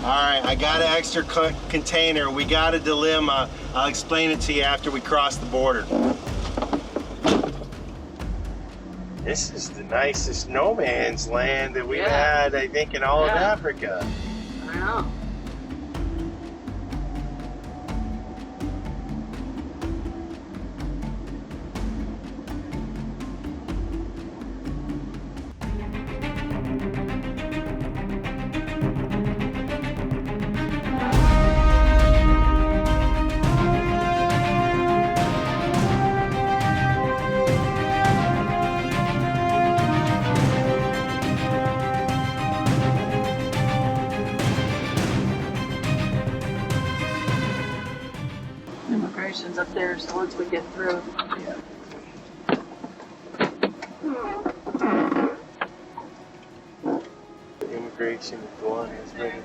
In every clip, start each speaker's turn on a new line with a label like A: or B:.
A: All right, I got an extra container. We got a dilemma. I'll explain it to you after we cross the border. This is the nicest no man's land that we've had, I think, in all of Africa.
B: I know. Immigration's up there, so once we get through.
A: Immigration is going as ready.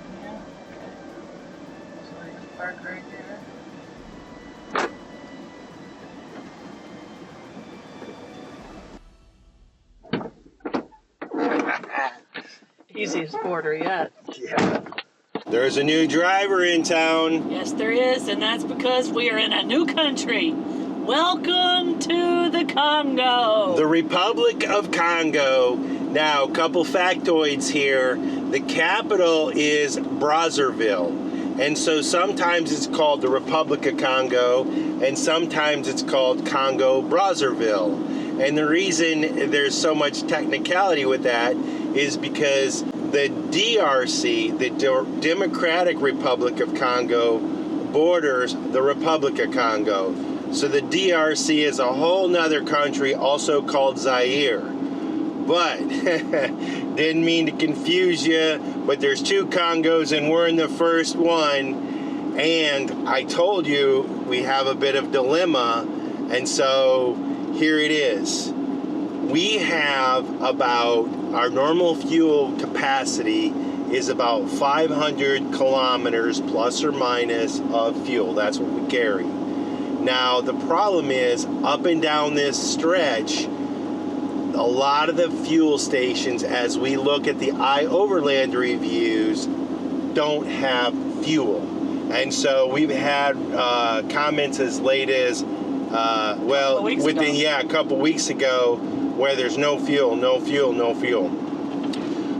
B: So you park right there. Easiest border yet.
A: Yeah. There's a new driver in town.
B: Yes, there is, and that's because we are in a new country. Welcome to the Congo.
A: The Republic of Congo. Now, a couple factoids here. The capital is Brazzaville. And so sometimes it's called the Republic of Congo, and sometimes it's called Congo Brazzaville. And the reason there's so much technicality with that is because the DRC, the Democratic Republic of Congo, borders the Republic of Congo. So the DRC is a whole nother country, also called Zaire. But, didn't mean to confuse you, but there's two Congos and we're in the first one. And I told you we have a bit of dilemma, and so here it is. We have about, our normal fuel capacity is about 500 kilometers plus or minus of fuel. That's what we carry. Now, the problem is, up and down this stretch, a lot of the fuel stations, as we look at the iOverland reviews, don't have fuel. And so we've had comments as late as, a couple weeks ago, where there's no fuel, no fuel, no fuel.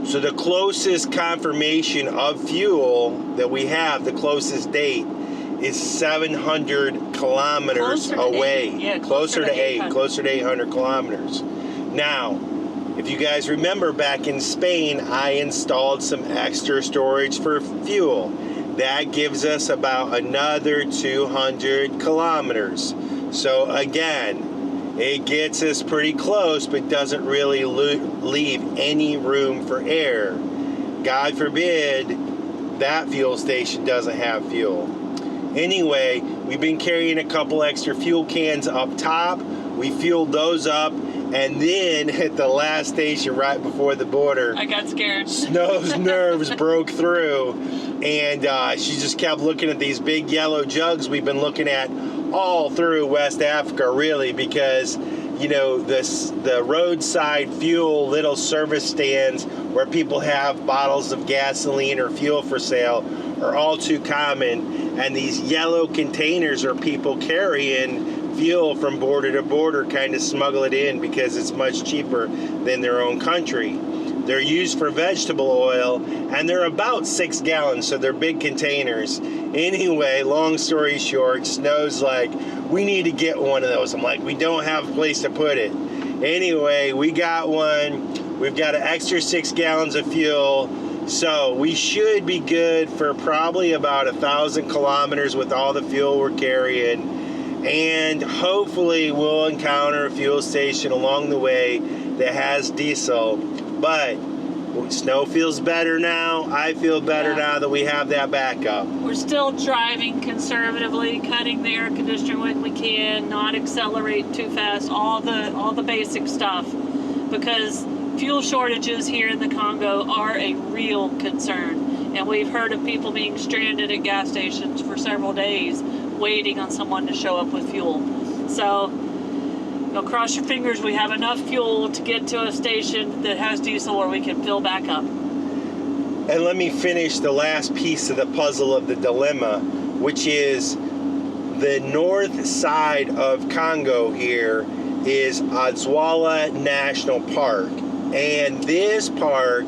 A: So the closest confirmation of fuel that we have, the closest date, is 700 kilometers away. Closer to 800 kilometers. Now, if you guys remember, back in Spain, I installed some extra storage for fuel. That gives us about another 200 kilometers. So again, it gets us pretty close, but doesn't really leave any room for air. God forbid that fuel station doesn't have fuel. Anyway, we've been carrying a couple extra fuel cans up top. We fueled those up, and then at the last station right before the border,
B: I got scared.
A: Snow's nerves broke through, and she just kept looking at these big yellow jugs we've been looking at all through West Africa, really, because you know, the roadside fuel little service stands where people have bottles of gasoline or fuel for sale are all too common, and these yellow containers are people carrying fuel from border to border, kind of smuggle it in because it's much cheaper than their own country. They're used for vegetable oil, and they're about 6 gallons, so they're big containers. Anyway, long story short, Snow's like, we need to get one of those. I'm like, we don't have a place to put it. Anyway, we got one. We've got an extra 6 gallons of fuel, so we should be good for probably about 1,000 kilometers with all the fuel we're carrying. And hopefully we'll encounter a fuel station along the way that has diesel. But Snow feels better now. I feel better now that we have that backup.
B: We're still driving conservatively, cutting the air conditioner when we can, not accelerate too fast, all the basic stuff, because fuel shortages here in the Congo are a real concern. And we've heard of people being stranded at gas stations for several days waiting on someone to show up with fuel. So, cross your fingers we have enough fuel to get to a station that has diesel where we can fill back up.
A: And let me finish the last piece of the puzzle of the dilemma, which is the north side of Congo here is Ozwala National Park. And this park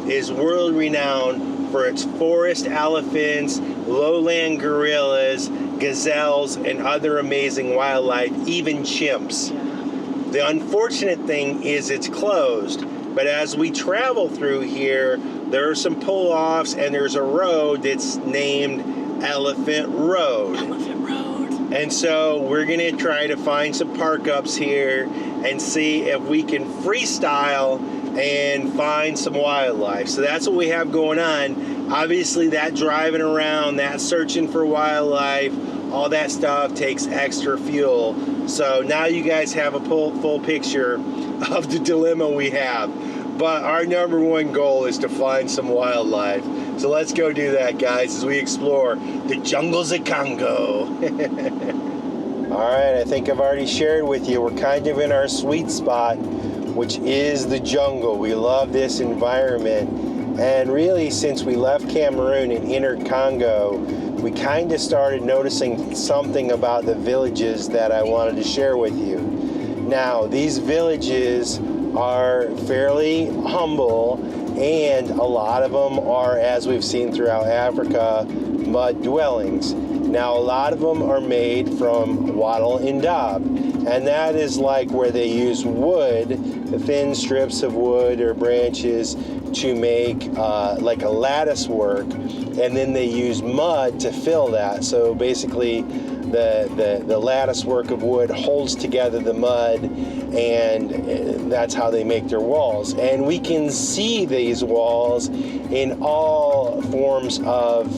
A: is world renowned for its forest elephants, lowland gorillas, gazelles, and other amazing wildlife, even chimps. The unfortunate thing is it's closed, but as we travel through here, there are some pull-offs and there's a road that's named Elephant Road.
B: Elephant Road.
A: And so we're gonna try to find some park-ups here and see if we can freestyle and find some wildlife. So that's what we have going on. Obviously that driving around, that searching for wildlife, all that stuff takes extra fuel. So now you guys have a full picture of the dilemma we have. But our number one goal is to find some wildlife. So let's go do that, guys, as we explore the jungles of Congo. All right, I think I've already shared with you, we're kind of in our sweet spot, which is the jungle. We love this environment. And really, since we left Cameroon and entered Congo, we kind of started noticing something about the villages that I wanted to share with you. Now, these villages are fairly humble, and a lot of them are, as we've seen throughout Africa, mud dwellings. Now, a lot of them are made from wattle and daub, and that is like where they use wood, thin strips of wood or branches, to make like a lattice work, and then they use mud to fill that. So basically the lattice work of wood holds together the mud, and that's how they make their walls. And we can see these walls in all forms of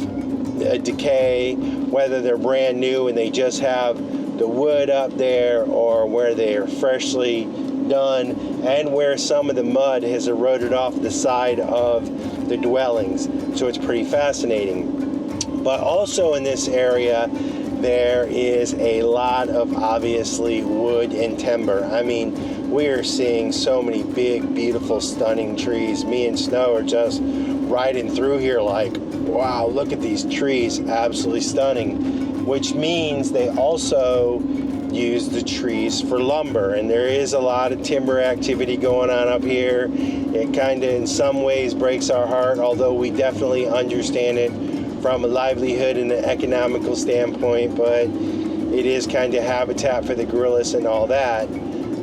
A: decay, whether they're brand new and they just have the wood up there, or where they are freshly done, and where some of the mud has eroded off the side of the dwellings. So it's pretty fascinating. But also in this area, there is a lot of obviously wood and timber. I mean, we are seeing so many big, beautiful, stunning trees. Me and Snow are just riding through here like, wow, look at these trees, absolutely stunning. Which means they also use the trees for lumber, and there is a lot of timber activity going on up here. It kind of in some ways breaks our heart, although we definitely understand it from a livelihood and an economical standpoint, but it is kind of habitat for the gorillas and all that.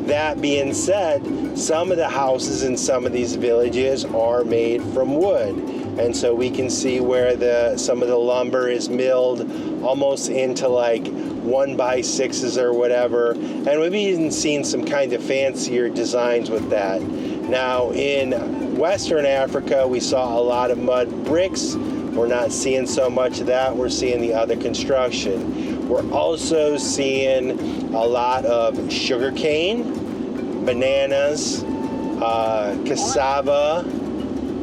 A: That being said, some of the houses in some of these villages are made from wood, and so we can see where some of the lumber is milled almost into like 1x6s or whatever, and we've even seen some kind of fancier designs with that. Now in Western Africa, we saw a lot of mud bricks. We're not seeing so much of that. We're seeing the other construction. We're also seeing a lot of sugarcane, bananas, cassava,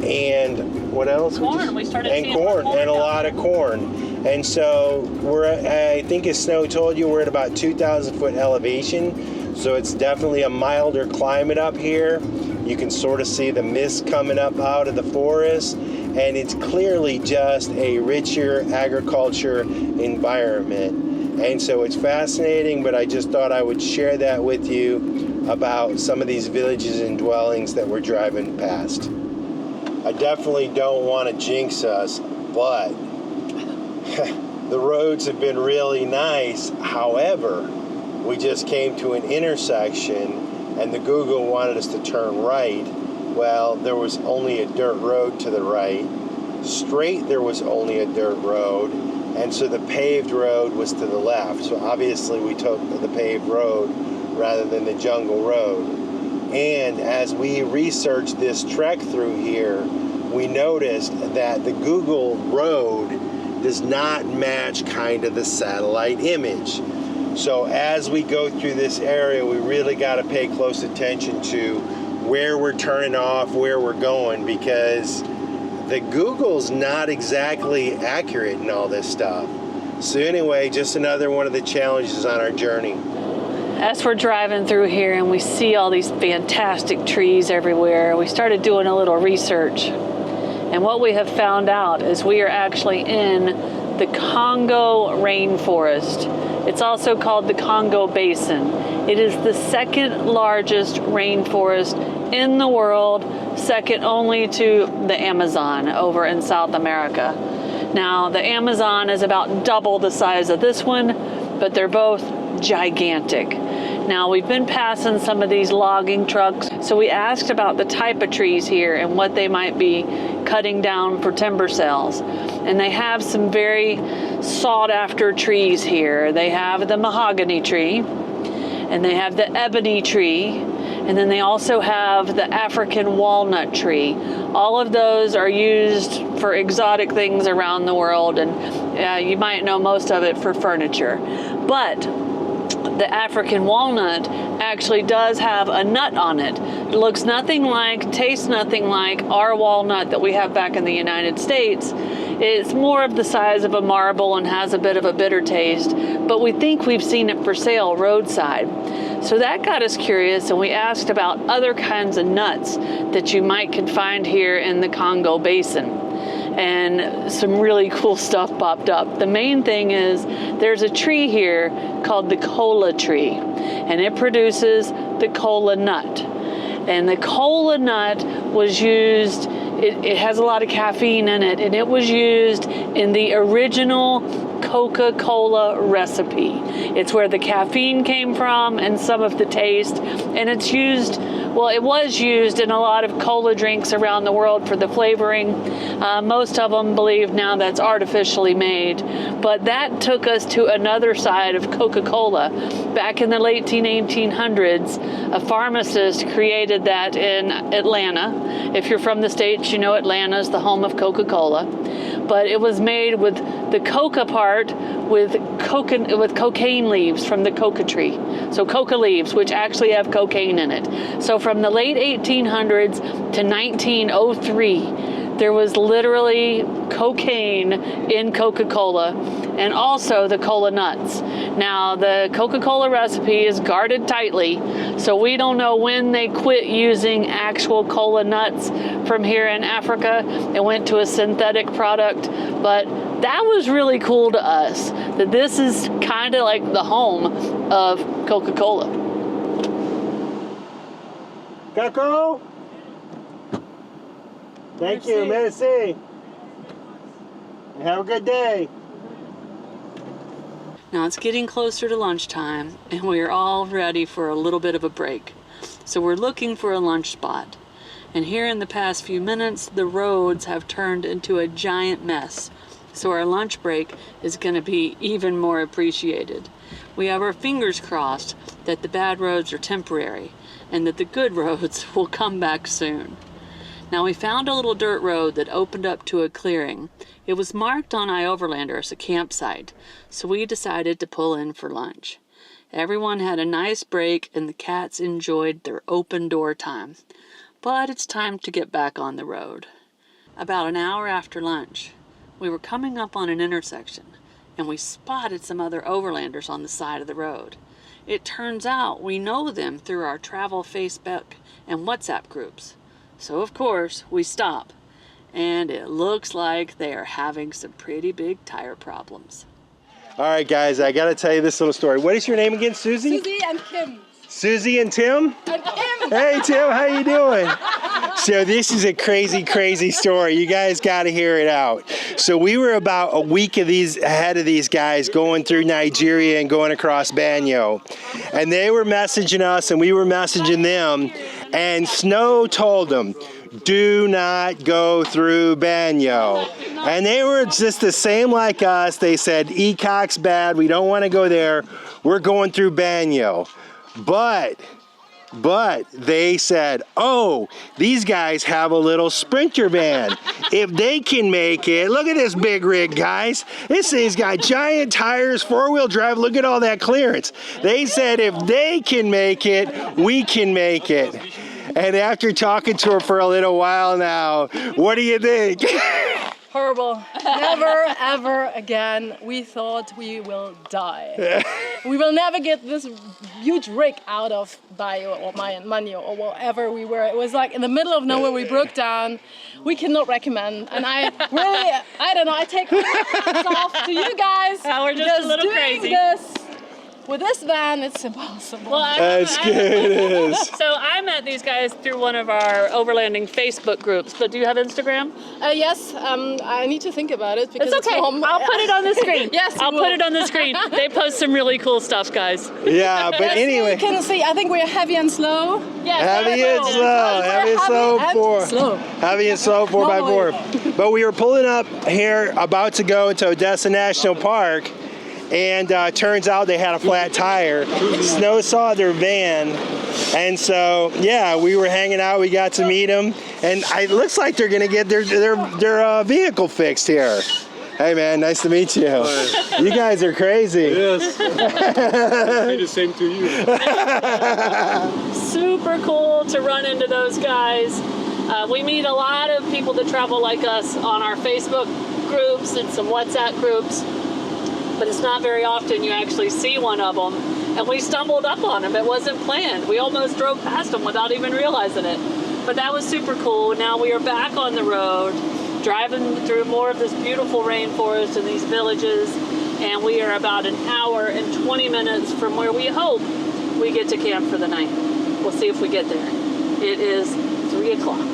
A: and what else?
B: Corn. We started
A: and
B: seeing
A: corn,
B: corn
A: and a lot of corn. And so we're, I think as Snow told you, we're at about 2,000 foot elevation. So it's definitely a milder climate up here. You can sort of see the mist coming up out of the forest, and it's clearly just a richer agriculture environment. And so it's fascinating, but I just thought I would share that with you about some of these villages and dwellings that we're driving past. I definitely don't want to jinx us, but the roads have been really nice. However, we just came to an intersection and the Google wanted us to turn right. Well, there was only a dirt road to the right. Straight, there was only a dirt road. And so the paved road was to the left. So obviously we took the paved road rather than the jungle road. And as we researched this trek through here, we noticed that the Google road does not match kind of the satellite image. So as we go through this area, we really got to pay close attention to where we're turning off, where we're going, because the Google's not exactly accurate in all this stuff. So anyway, just another one of the challenges on our journey.
B: As we're driving through here and we see all these fantastic trees everywhere, we started doing a little research. And what we have found out is we are actually in the Congo Rainforest. It's also called the Congo Basin. It is the second largest rainforest in the world, second only to the Amazon over in South America. Now, the Amazon is about double the size of this one, but they're both gigantic. Now, we've been passing some of these logging trucks, so we asked about the type of trees here and what they might be cutting down for timber sales. And they have some very sought after trees here. They have the mahogany tree, and they have the ebony tree, and then they also have the African walnut tree. All of those are used for exotic things around the world, and you might know most of it for furniture. But the African walnut actually does have a nut on it. It looks nothing like, tastes nothing like our walnut that we have back in the United States. It's more of the size of a marble and has a bit of a bitter taste, but we think we've seen it for sale roadside. So that got us curious, and we asked about other kinds of nuts that you could find here in the Congo Basin. And some really cool stuff popped up. The main thing is there's a tree here called the cola tree, and it produces the cola nut. And the cola nut was used, it has a lot of caffeine in it, and it was used in the original Coca-Cola recipe. It's where the caffeine came from and some of the taste, and it's used, well, it was used in a lot of cola drinks around the world for the flavoring. Most of them believe now that's artificially made, but that took us to another side of Coca-Cola. Back in the late 1800s, a pharmacist created that in Atlanta. If you're from the States, you know Atlanta is the home of Coca-Cola. But it was made with the coca part with cocaine leaves from the coca tree. So coca leaves, which actually have cocaine in it. So from the late 1800s to 1903, there was literally cocaine in Coca-Cola, and also the cola nuts. Now, the Coca-Cola recipe is guarded tightly, so we don't know when they quit using actual cola nuts from here in Africa and went to a synthetic product, but that was really cool to us, that this is kind of like the home of Coca-Cola.
A: Coco? Thank you, merci. Have a good day.
B: Now it's getting closer to lunchtime, and we're all ready for a little bit of a break. So we're looking for a lunch spot. And here in the past few minutes, the roads have turned into a giant mess. So our lunch break is going to be even more appreciated. We have our fingers crossed that the bad roads are temporary and that the good roads will come back soon. Now we found a little dirt road that opened up to a clearing. It was marked on iOverlander as a campsite, so we decided to pull in for lunch. Everyone had a nice break and the cats enjoyed their open door time. But it's time to get back on the road. About an hour after lunch, we were coming up on an intersection and we spotted some other overlanders on the side of the road. It turns out we know them through our travel Facebook and WhatsApp groups. So of course we stop, and it looks like they are having some pretty big tire problems.
A: All right, guys, I got to tell you this little story. What is your name again, Susie?
C: Susie and Kim.
A: Susie and Tim?
C: And Kim.
A: Hey, Tim, how you doing? So this is a crazy story. You guys got to hear it out. So we were about a week ahead of these guys going through Nigeria and going across Banyo. And they were messaging us and we were messaging them. And Snow told them, do not go through Banyo. And they were just the same like us. They said, ECOC's bad. We don't want to go there. We're going through Banyo. But they said, oh, these guys have a little Sprinter van. If they can make it, look at this big rig, guys. This thing's got giant tires, four-wheel drive. Look at all that clearance. They said if they can make it, we can make it. And after talking to her for a little while now, what do you think?
C: horrible. Never, ever again. We thought we will die. We will never get this huge rig out of Bayo or Money or wherever we were. It was like in the middle of nowhere. We broke down. We cannot recommend. And I really, I don't know, I take my hats off to you guys.
B: We're just a little
C: doing
B: crazy.
C: This. With this van, it's impossible.
B: Well,
A: That's good, it is.
B: So I met these guys through one of our overlanding Facebook groups, but do you have Instagram?
C: Yes, I need to think about it because
B: It's okay.
C: from-
B: I'll put it on the screen.
C: Yes,
B: I'll
C: you
B: put
C: will.
B: it on the screen. They post some really cool stuff, guys.
A: Yeah, but anyway.
C: You can see, I think we're heavy and slow.
B: Yes,
A: Heavy
B: very
A: and
B: cool.
A: slow, heavy and slow
C: and
A: four.
C: slow.
A: Heavy and slow 4x4. But we were pulling up here, about to go to Odessa National Park, and turns out they had a flat tire. Snow saw their van, and so yeah, we were hanging out. We got to meet them, and it looks like they're gonna get their vehicle fixed here. Hey man, nice to meet you. You guys are crazy.
D: Yes. I say the same to you.
B: Super cool to run into those guys. We meet a lot of people that travel like us on our Facebook groups and some WhatsApp groups, but it's not very often you actually see one of them. And we stumbled up on them. It wasn't planned. We almost drove past them without even realizing it. But that was super cool. Now we are back on the road, driving through more of this beautiful rainforest and these villages, and we are about an hour and 20 minutes from where we hope we get to camp for the night. We'll see if we get there. It is 3 o'clock.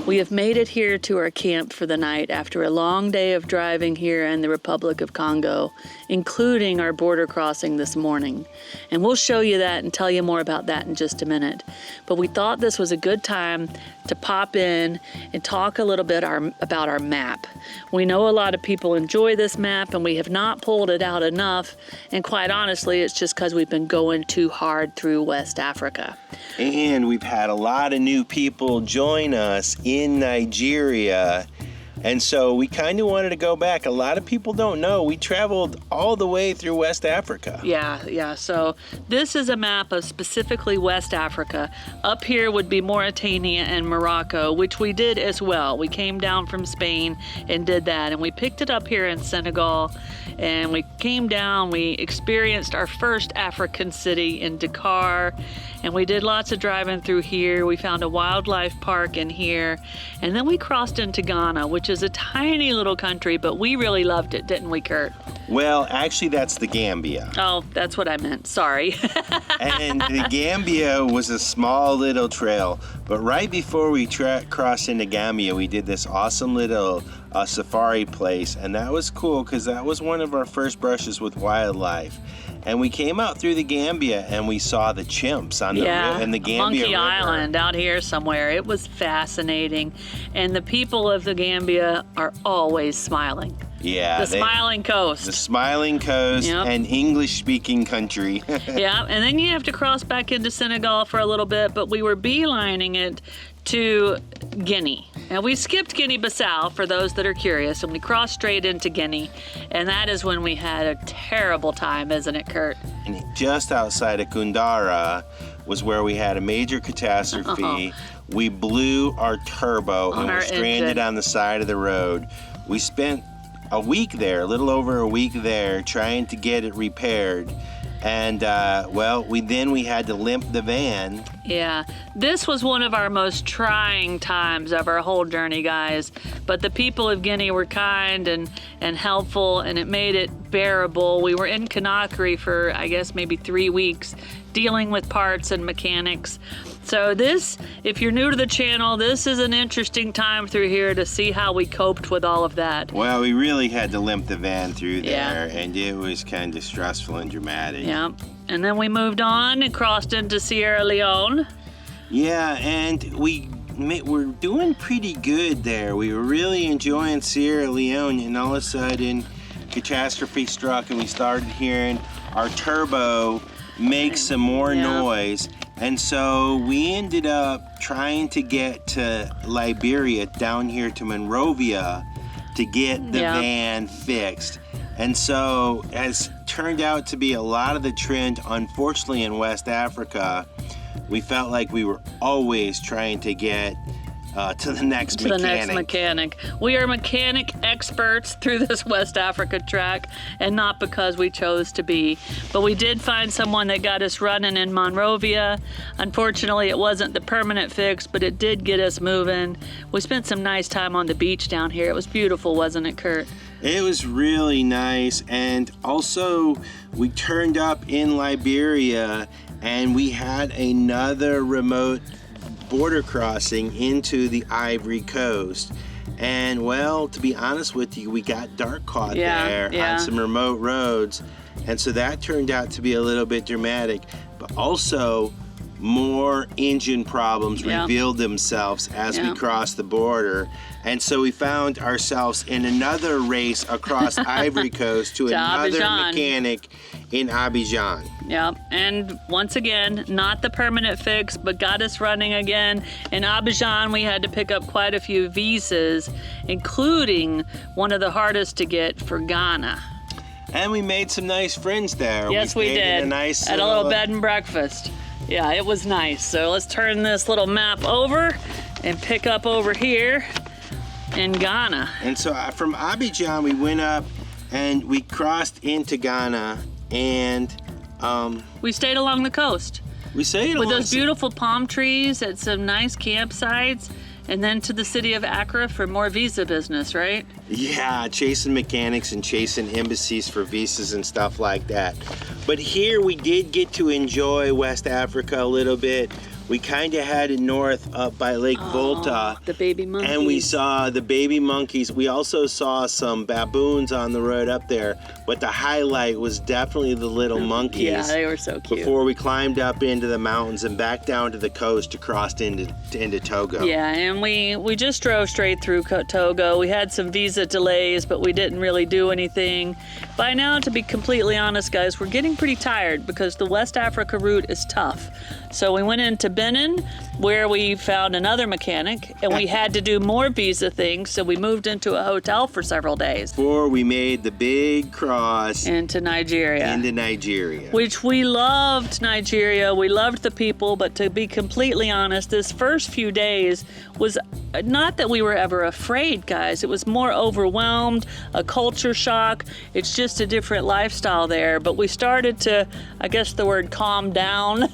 B: We have made it here to our camp for the night after a long day of driving here in the Republic of Congo, including our border crossing this morning. And we'll show you that and tell you more about that in just a minute. But we thought this was a good time to pop in and talk a little bit about our map. We know a lot of people enjoy this map and we have not pulled it out enough. And quite honestly, it's just because we've been going too hard through West Africa.
A: And we've had a lot of new people join us in Nigeria. And so we kind of wanted to go back. A lot of people don't know we traveled all the way through West Africa.
B: Yeah. So this is a map of specifically West Africa. Up here would be Mauritania and Morocco, which we did as well. We came down from Spain and did that. And we picked it up here in Senegal. And we came down, we experienced our first African city in Dakar. And we did lots of driving through here. We found a wildlife park in here. And then we crossed into Ghana, which is a tiny little country, but we really loved it, didn't we, Curt?
A: Well, actually, that's the Gambia.
B: Oh, that's what I meant. Sorry.
A: And the Gambia was a small little trail. But right before we crossed into Gambia, we did this awesome little safari place. And that was cool because that was one of our first brushes with wildlife. And we came out through the Gambia and we saw the chimps on in the Gambia
B: Monkey
A: River.
B: Island out here somewhere. It was fascinating. And the people of the Gambia are always smiling.
A: Yeah.
B: The smiling coast.
A: The smiling coast
B: Yep.
A: and English-speaking country.
B: Yeah, and then you have to cross back into Senegal for a little bit, but we were beelining it to Guinea. Now we skipped Guinea-Bissau for those that are curious, and we crossed straight into Guinea, and that is when we had a terrible time, isn't it, Curt?
A: And just outside of Kundara was where we had a major catastrophe. We blew our turbo and
B: our
A: were stranded
B: engine.
A: on the side of the road. We spent a week there, a little over a week there, trying to get it repaired. And we had to limp the van.
B: Yeah, this was one of our most trying times of our whole journey, guys. But the people of Guinea were kind and helpful, and it made it bearable. We were in Conakry for, I guess, maybe 3 weeks, dealing with parts and mechanics. So this, if you're new to the channel, this is an interesting time through here to see how we coped with all of that.
A: Well, we really had to limp the van through there,
B: Yeah.
A: and it was kind of stressful and dramatic.
B: Yeah, and then we moved on and crossed into Sierra Leone.
A: Yeah, and we're doing pretty good there. We were really enjoying Sierra Leone, and all of a sudden, catastrophe struck, and we started hearing our turbo make some more noise. And so we ended up trying to get to Liberia, down here to Monrovia, to get the van fixed. And so, as turned out to be a lot of the trend, unfortunately, in West Africa, we felt like we were always trying to get to the next
B: to
A: mechanic.
B: the next mechanic. We are mechanic experts through this West Africa trek, and not because we chose to be. But we did find someone that got us running in Monrovia. Unfortunately, it wasn't the permanent fix, but it did get us moving. We spent some nice time on the beach down here. It was beautiful, wasn't it, Kurt?
A: It was really nice, and also we turned up in Liberia and we had another remote border crossing into the Ivory Coast. And well, to be honest with you, we got dark caught there on some remote roads, and so that turned out to be a little bit dramatic. But also, more engine problems revealed themselves as we crossed the border, and so we found ourselves in another race across Ivory Coast to another mechanic in Abidjan.
B: Yep, and once again, not the permanent fix, but got us running again. In Abidjan, we had to pick up quite a few visas, including one of the hardest to get for Ghana.
A: And we made some nice friends there.
B: Yes, we did. At a little bed and breakfast. Yeah, it was nice. So let's turn this little map over and pick up over here in Ghana.
A: And so from Abidjan, we went up and we crossed into Ghana, and
B: we stayed along the coast.
A: We stayed
B: with those beautiful palm trees at some nice campsites, and then to the city of Accra for more visa business, right?
A: Yeah, chasing mechanics and chasing embassies for visas and stuff like that. But here we did get to enjoy West Africa a little bit. We kind of headed north up by Lake Volta.
B: The baby monkeys.
A: And we saw the baby monkeys. We also saw some baboons on the road up there, but the highlight was definitely the little monkeys.
B: Yeah, they were so cute.
A: Before we climbed up into the mountains and back down to the coast to cross into Togo.
B: Yeah, and we just drove straight through Togo. We had some visa delays, but we didn't really do anything. By now, to be completely honest, guys, we're getting pretty tired because the West Africa route is tough. So we went into Benin, where we found another mechanic, and we had to do more visa things, so we moved into a hotel for several days.
A: Before we made the big cross
B: into Nigeria. Which we loved Nigeria. We loved the people, but to be completely honest, this first few days was not that we were ever afraid, guys. It was more overwhelmed, a culture shock. It's just a different lifestyle there. But we started to, I guess the word calm down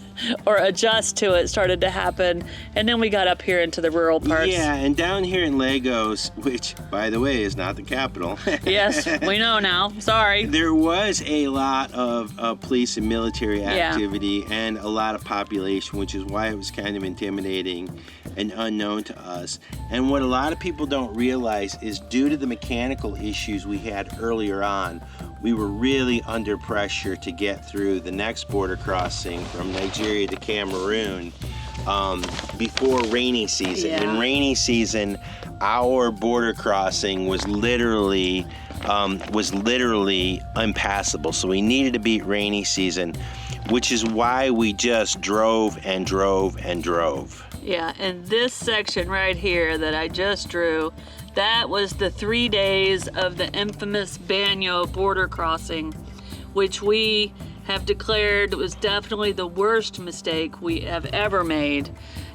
B: or adjust to it started to happen. And then we got up here into the rural parts.
A: Yeah, and down here in Lagos, which, by the way, is not the capital.
B: Yes, we know now. Sorry.
A: There was a lot of police and military activity and a lot of population, which is why it was kind of intimidating and unknown to us. And what a lot of people don't realize is due to the mechanical issues we had earlier on, we were really under pressure to get through the next border crossing from Nigeria to Cameroon before rainy season.
B: Yeah.
A: In rainy season, our border crossing was literally impassable. So we needed to beat rainy season, which is why we just drove and drove and drove.
B: Yeah, and this section right here that I just drew, that was the 3 days of the infamous Banyo border crossing, which we have declared was definitely the worst mistake we have ever made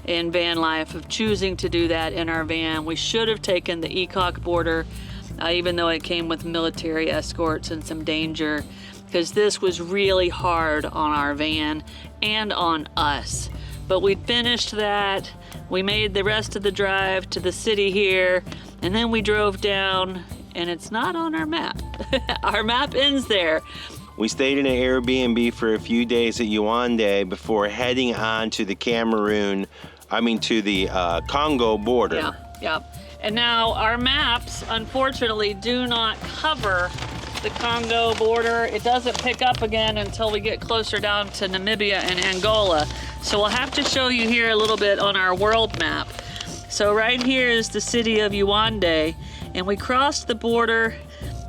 B: in van life, of choosing to do that in our van. We should have taken the ECOC border, even though it came with military escorts and some danger, because this was really hard on our van and on us. But we finished that. We made the rest of the drive to the city here, and then we drove down, and it's not on our map. Our map ends there.
A: We stayed in an Airbnb for a few days at Yaoundé before heading on to the Congo border.
B: Yeah. And now our maps, unfortunately, do not cover the Congo border. It doesn't pick up again until we get closer down to Namibia and Angola. So we'll have to show you here a little bit on our world map. So right here is the city of Yaoundé, and we crossed the border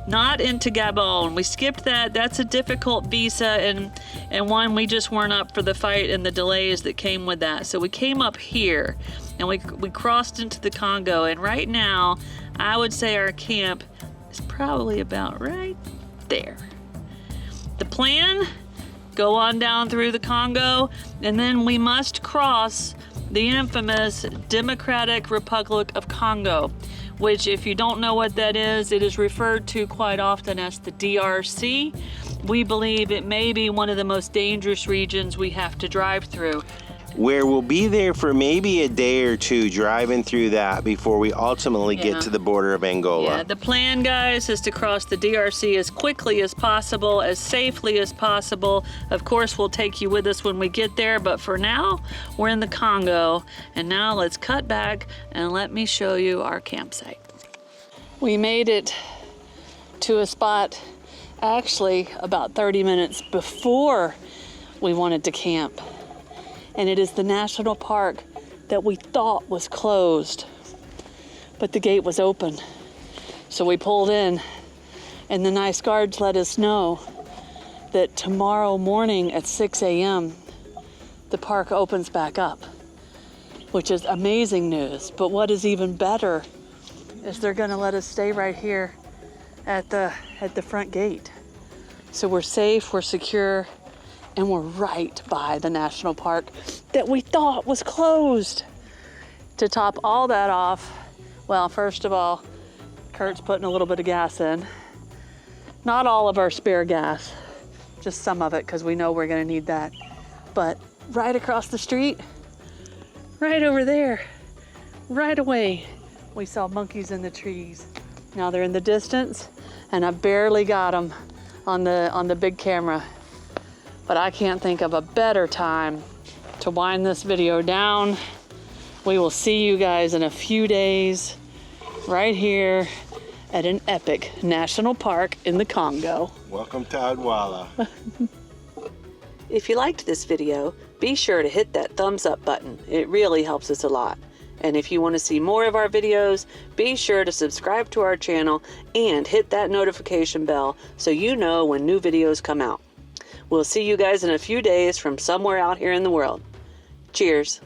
B: not into Gabon. We skipped that. That's a difficult visa and one we just weren't up for the fight and the delays that came with that. So we came up here and we crossed into the Congo, and right now I would say our camp is probably about right there. The plan, go on down through the Congo, and then we must cross the infamous Democratic Republic of Congo, which, if you don't know what that is, it is referred to quite often as the DRC. We believe it may be one of the most dangerous regions we have to drive through.
A: Where we'll be there for maybe a day or two driving through that before we ultimately get to the border of Angola.
B: Yeah, the plan, guys, is to cross the DRC as quickly as possible, as safely as possible. Of course, we'll take you with us when we get there, but for now, we're in the Congo. And now let's cut back and let me show you our campsite. We made it to a spot actually about 30 minutes before we wanted to camp. And it is the national park that we thought was closed, but the gate was open. So we pulled in, and the nice guards let us know that tomorrow morning at 6 a.m., the park opens back up, which is amazing news. But what is even better is they're gonna let us stay right here at the front gate. So we're safe, we're secure, and we're right by the national park that we thought was closed. To top all that off, well, first of all, Kurt's putting a little bit of gas in. Not all of our spare gas, just some of it, because we know we're gonna need that. But right across the street, right over there, right away, we saw monkeys in the trees. Now they're in the distance, and I barely got them on the big camera. But I can't think of a better time to wind this video down. We will see you guys in a few days right here at an epic national park in the Congo.
A: Welcome to Adwala.
B: If you liked this video, be sure to hit that thumbs up button. It really helps us a lot. And if you want to see more of our videos, be sure to subscribe to our channel and hit that notification bell so you know when new videos come out. We'll see you guys in a few days from somewhere out here in the world. Cheers.